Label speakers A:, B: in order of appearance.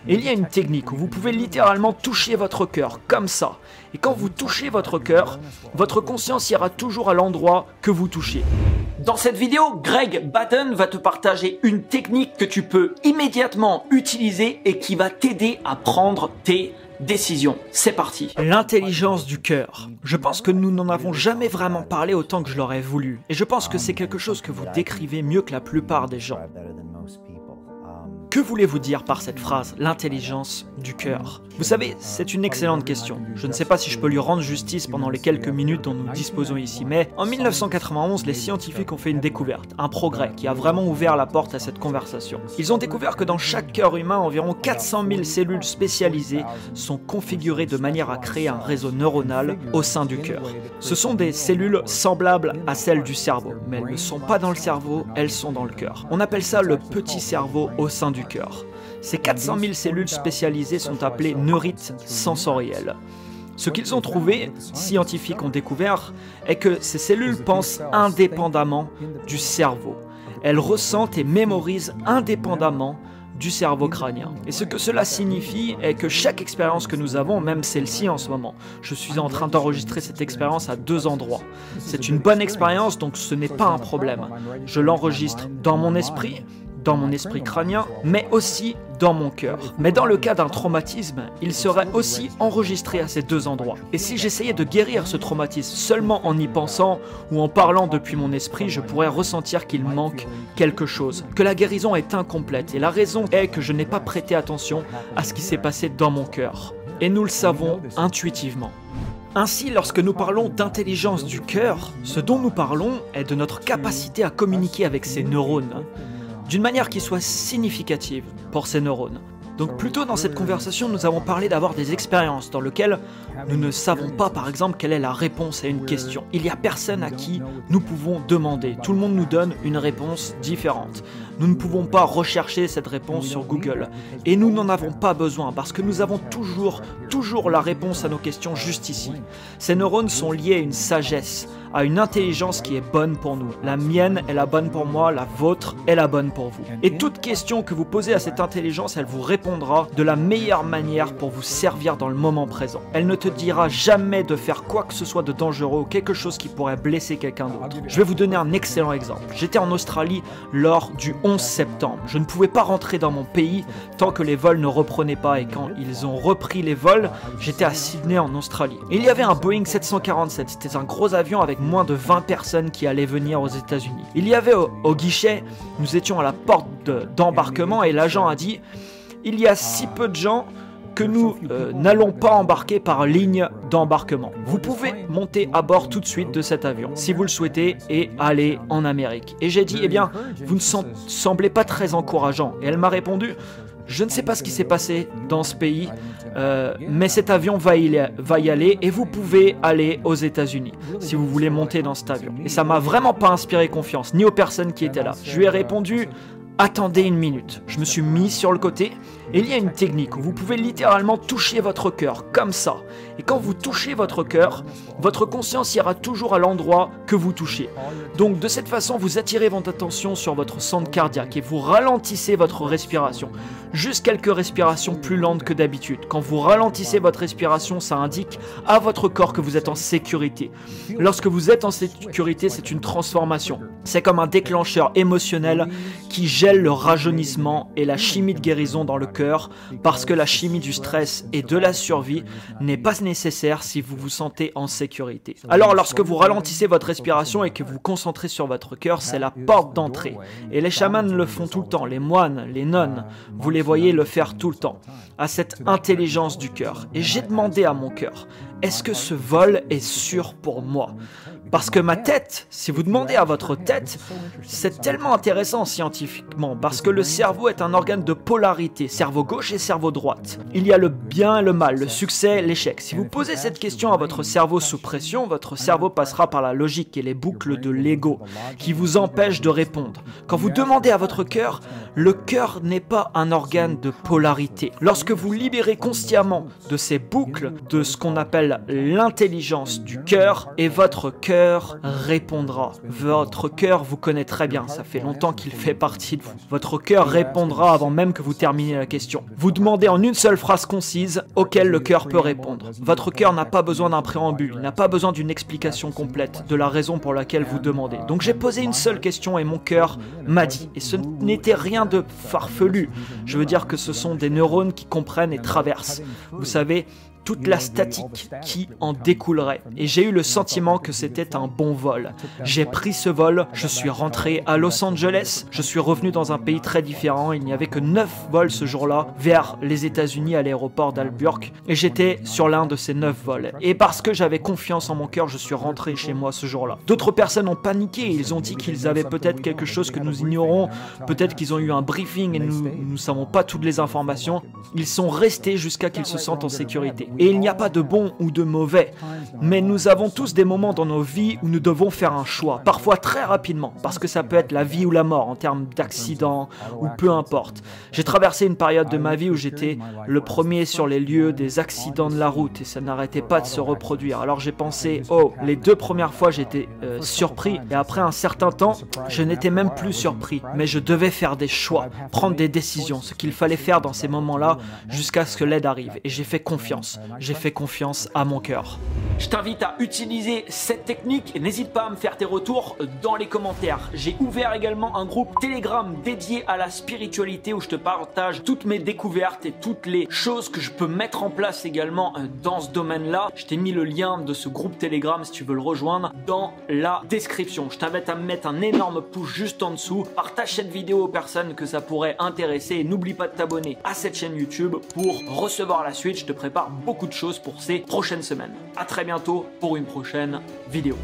A: Et il y a une technique où vous pouvez littéralement toucher votre cœur, comme ça. Et quand vous touchez votre cœur, votre conscience ira toujours à l'endroit que vous touchez. Dans cette vidéo, Greg Baden va te partager une technique que tu peux immédiatement utiliser et qui va t'aider à prendre tes décisions. C'est parti. L'intelligence du cœur. Je pense que nous n'en avons jamais vraiment parlé autant que je l'aurais voulu. Et je pense que c'est quelque chose que vous décrivez mieux que la plupart des gens. Que voulez-vous dire par cette phrase, l'intelligence du cœur? Vous savez, c'est une excellente question. Je ne sais pas si je peux lui rendre justice pendant les quelques minutes dont nous disposons ici, mais en 1991, les scientifiques ont fait une découverte, un progrès qui a vraiment ouvert la porte à cette conversation. Ils ont découvert que dans chaque cœur humain, environ 400 000 cellules spécialisées sont configurées de manière à créer un réseau neuronal au sein du cœur. Ce sont des cellules semblables à celles du cerveau, mais elles ne sont pas dans le cerveau, elles sont dans le cœur. On appelle ça le petit cerveau au sein du cœur. Ces 400 000 cellules spécialisées sont appelées neurites sensorielles. Ce qu'ils ont trouvé, scientifiques ont découvert, est que ces cellules pensent indépendamment du cerveau. Elles ressentent et mémorisent indépendamment du cerveau crânien. Et ce que cela signifie est que chaque expérience que nous avons, même celle-ci en ce moment, je suis en train d'enregistrer cette expérience à 2 endroits. C'est une bonne expérience, donc ce n'est pas un problème. Je l'enregistre dans mon esprit crânien, mais aussi dans mon cœur. Mais dans le cas d'un traumatisme, il serait aussi enregistré à ces 2 endroits. Et si j'essayais de guérir ce traumatisme seulement en y pensant ou en parlant depuis mon esprit, je pourrais ressentir qu'il manque quelque chose, que la guérison est incomplète. Et la raison est que je n'ai pas prêté attention à ce qui s'est passé dans mon cœur. Et nous le savons intuitivement. Ainsi, lorsque nous parlons d'intelligence du cœur, ce dont nous parlons est de notre capacité à communiquer avec ces neurones, d'une manière qui soit significative pour ces neurones. Donc plus tôt dans cette conversation, nous avons parlé d'avoir des expériences dans lesquelles nous ne savons pas, par exemple, quelle est la réponse à une question. Il n'y a personne à qui nous pouvons demander. Tout le monde nous donne une réponse différente. Nous ne pouvons pas rechercher cette réponse sur Google. Et nous n'en avons pas besoin parce que nous avons toujours la réponse à nos questions juste ici. Ces neurones sont liés à une sagesse, à une intelligence qui est bonne pour nous. La mienne est la bonne pour moi, la vôtre est la bonne pour vous. Et toute question que vous posez à cette intelligence, elle vous répondra de la meilleure manière pour vous servir dans le moment présent. Elle ne te dira jamais de faire quoi que ce soit de dangereux ou quelque chose qui pourrait blesser quelqu'un d'autre. Je vais vous donner un excellent exemple. J'étais en Australie lors du 11 septembre. Je ne pouvais pas rentrer dans mon pays tant que les vols ne reprenaient pas, et quand ils ont repris les vols, j'étais à Sydney en Australie. Et il y avait un Boeing 747, c'était un gros avion avec moins de 20 personnes qui allaient venir aux États-Unis. Il y avait au guichet, nous étions à la porte d'embarquement et l'agent a dit « Il y a si peu de gens que nous n'allons pas embarquer par ligne d'embarquement. Vous pouvez monter à bord tout de suite de cet avion, si vous le souhaitez, et aller en Amérique. » Et j'ai dit « Eh bien, vous ne semblez pas très encourageant. » Et elle m'a répondu « Je ne sais pas ce qui s'est passé dans ce pays, mais cet avion va y aller et vous pouvez aller aux États-Unis si vous voulez monter dans cet avion. » Et ça m'a vraiment pas inspiré confiance, ni aux personnes qui étaient là. Je lui ai répondu « Attendez une minute. » Je me suis mis sur le côté et il y a une technique où vous pouvez littéralement toucher votre cœur, comme ça. Et quand vous touchez votre cœur, votre conscience ira toujours à l'endroit que vous touchez. Donc de cette façon, vous attirez votre attention sur votre centre cardiaque et vous ralentissez votre respiration. Juste quelques respirations plus lentes que d'habitude. Quand vous ralentissez votre respiration, ça indique à votre corps que vous êtes en sécurité. Lorsque vous êtes en sécurité, c'est une transformation. C'est comme un déclencheur émotionnel qui gèle le rajeunissement et la chimie de guérison dans le cœur, parce que la chimie du stress et de la survie n'est pas nécessaire si vous vous sentez en sécurité. Alors lorsque vous ralentissez votre respiration et que vous vous concentrez sur votre cœur, c'est la porte d'entrée. Et les chamans le font tout le temps, les moines, les nonnes, vous les voyez le faire tout le temps, à cette intelligence du cœur. Et j'ai demandé à mon cœur, est-ce que ce vol est sûr pour moi? Parce que ma tête, si vous demandez à votre tête, c'est tellement intéressant scientifiquement, parce que le cerveau est un organe de polarité, cerveau gauche et cerveau droite. Il y a le bien et le mal, le succès, l'échec. Si vous posez cette question à votre cerveau sous pression, votre cerveau passera par la logique et les boucles de l'ego, qui vous empêchent de répondre. Quand vous demandez à votre cœur, le cœur n'est pas un organe de polarité. Lorsque vous libérez consciemment de ces boucles, de ce qu'on appelle l'intelligence du cœur, et votre cœur cœur répondra. Votre cœur vous connaît très bien, ça fait longtemps qu'il fait partie de vous. Votre cœur répondra avant même que vous terminiez la question. Vous demandez en une seule phrase concise auquel le cœur peut répondre. Votre cœur n'a pas besoin d'un préambule, il n'a pas besoin d'une explication complète de la raison pour laquelle vous demandez. Donc j'ai posé une seule question et mon cœur m'a dit. Et ce n'était rien de farfelu. Je veux dire que ce sont des neurones qui comprennent et traversent. Vous savez, toute la statique qui en découlerait. Et j'ai eu le sentiment que c'était un bon vol. J'ai pris ce vol, je suis rentré à Los Angeles, je suis revenu dans un pays très différent, il n'y avait que 9 vols ce jour-là vers les États-Unis à l'aéroport d'Albuquerque, et j'étais sur l'un de ces 9 vols. Et parce que j'avais confiance en mon cœur, je suis rentré chez moi ce jour-là. D'autres personnes ont paniqué, ils ont dit qu'ils avaient peut-être quelque chose que nous ignorons, peut-être qu'ils ont eu un briefing et nous ne savons pas toutes les informations. Ils sont restés jusqu'à qu'ils se sentent en sécurité. Et il n'y a pas de bon ou de mauvais, mais nous avons tous des moments dans nos vies où nous devons faire un choix, parfois très rapidement, parce que ça peut être la vie ou la mort en termes d'accident ou peu importe. J'ai traversé une période de ma vie où j'étais le premier sur les lieux des accidents de la route et ça n'arrêtait pas de se reproduire. Alors j'ai pensé, oh, les 2 premières fois j'étais surpris et après un certain temps, je n'étais même plus surpris, mais je devais faire des choix, prendre des décisions, ce qu'il fallait faire dans ces moments-là jusqu'à ce que l'aide arrive et j'ai fait confiance. J'ai fait confiance à mon cœur. Je t'invite à utiliser cette technique et n'hésite pas à me faire tes retours dans les commentaires. J'ai ouvert également un groupe Telegram dédié à la spiritualité où je te partage toutes mes découvertes et toutes les choses que je peux mettre en place également dans ce domaine-là. Je t'ai mis le lien de ce groupe Telegram si tu veux le rejoindre dans la description. Je t'invite à me mettre un énorme pouce juste en dessous. Partage cette vidéo aux personnes que ça pourrait intéresser et n'oublie pas de t'abonner à cette chaîne YouTube pour recevoir la suite. Je te prépare beaucoup de choses pour ces prochaines semaines. À très bientôt pour une prochaine vidéo.